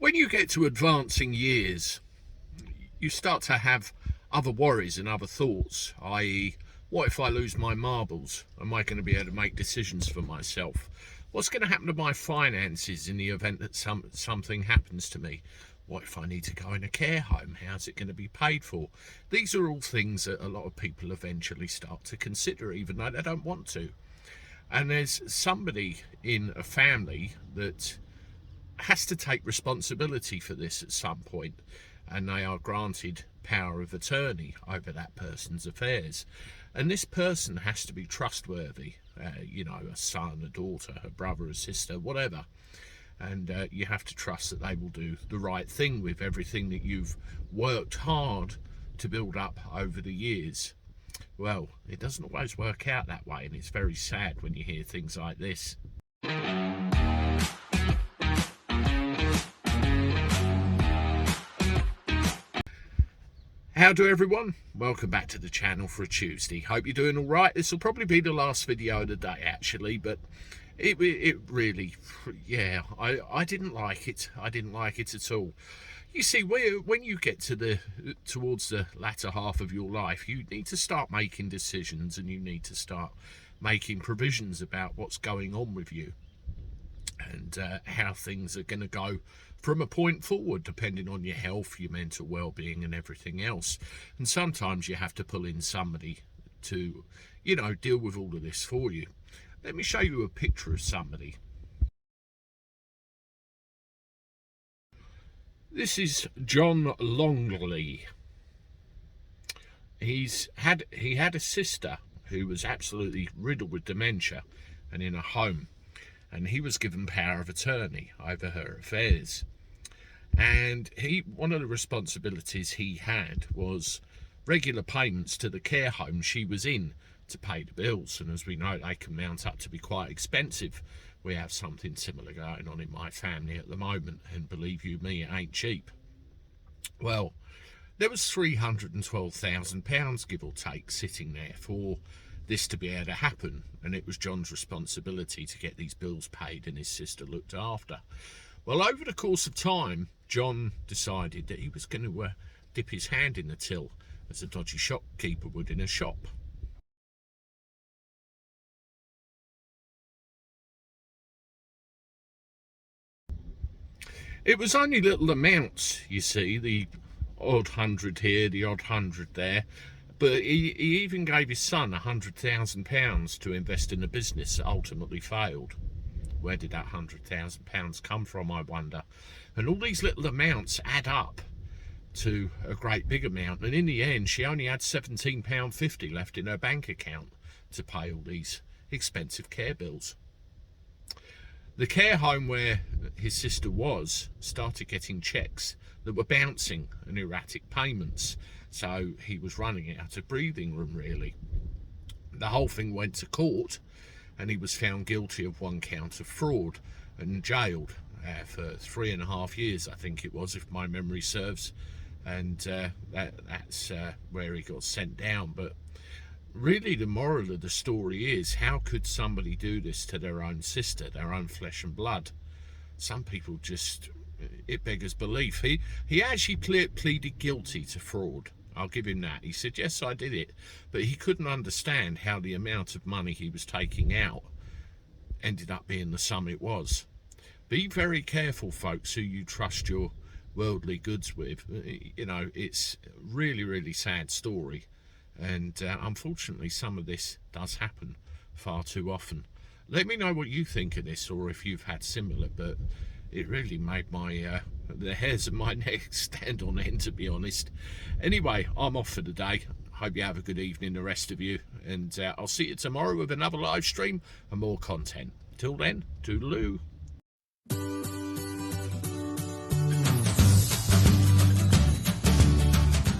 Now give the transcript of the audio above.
When you get to advancing years, you start to have other worries and other thoughts, i.e., what if I lose my marbles? Am I going to be able to make decisions for myself? What's going to happen to my finances in the event that something happens to me? What if I need to go in a care home? How's it going to be paid for? These are all things that a lot of people eventually start to consider, even though they don't want to. And there's somebody in a family that has to take responsibility for this at some point, and they are granted power of attorney over that person's affairs. And this person has to be trustworthy, a son, a daughter, a brother, a sister, whatever. And you have to trust that they will do the right thing with everything that you've worked hard to build up over the years. Well, it doesn't always work out that way, and it's very sad when you hear things like this. Howdy everyone, welcome back to the channel for a Tuesday. Hope you're doing all right. This will probably be the last video of the day actually, but it really, yeah, I didn't like it. I didn't like it at all. You see, when you get to towards the latter half of your life, you need to start making decisions, and you need to start making provisions about what's going on with you and how things are going to go from a point forward, depending on your health, your mental well-being and everything else. And sometimes you have to pull in somebody to, deal with all of this for you. Let me show you a picture of somebody. This is John Longley. He had a sister who was absolutely riddled with dementia and in a home, and he was given power of attorney over her affairs. And one of the responsibilities he had was regular payments to the care home she was in to pay the bills. And as we know, they can mount up to be quite expensive. We have something similar going on in my family at the moment, and believe you me, it ain't cheap. Well, there was £312,000, give or take, sitting there for this to be able to happen, and it was John's responsibility to get these bills paid and his sister looked after. Well, over the course of time, John decided that he was going to dip his hand in the till, as a dodgy shopkeeper would in a shop. It was only little amounts, you see, the odd £100 here, the odd £100 there, but he even gave his son £100,000 to invest in a business that ultimately failed. Where did that £100,000 come from, I wonder? And all these little amounts add up to a great big amount, and in the end she only had £17.50 left in her bank account to pay all these expensive care bills. The care home where his sister was started getting checks that were bouncing and erratic payments, so he was running out of breathing room really. The whole thing went to court, and he was found guilty of one count of fraud and jailed for 3.5 years, I think it was, if my memory serves, and that's where he got sent down. But really the moral of the story is, how could somebody do this to their own sister, their own flesh and blood? Some people just, it beggars belief. He actually pleaded guilty to fraud. I'll give him that. He said, yes, I did it. But he couldn't understand how the amount of money he was taking out ended up being the sum it was. Be very careful, folks, who you trust your worldly goods with. It's a really, really sad story. And unfortunately, some of this does happen far too often. Let me know what you think of this, or if you've had similar, but it really made the hairs of my neck stand on end, to be honest. Anyway, I'm off for the day. Hope you have a good evening, the rest of you, and I'll see you tomorrow with another live stream and more content. Till then, toodaloo.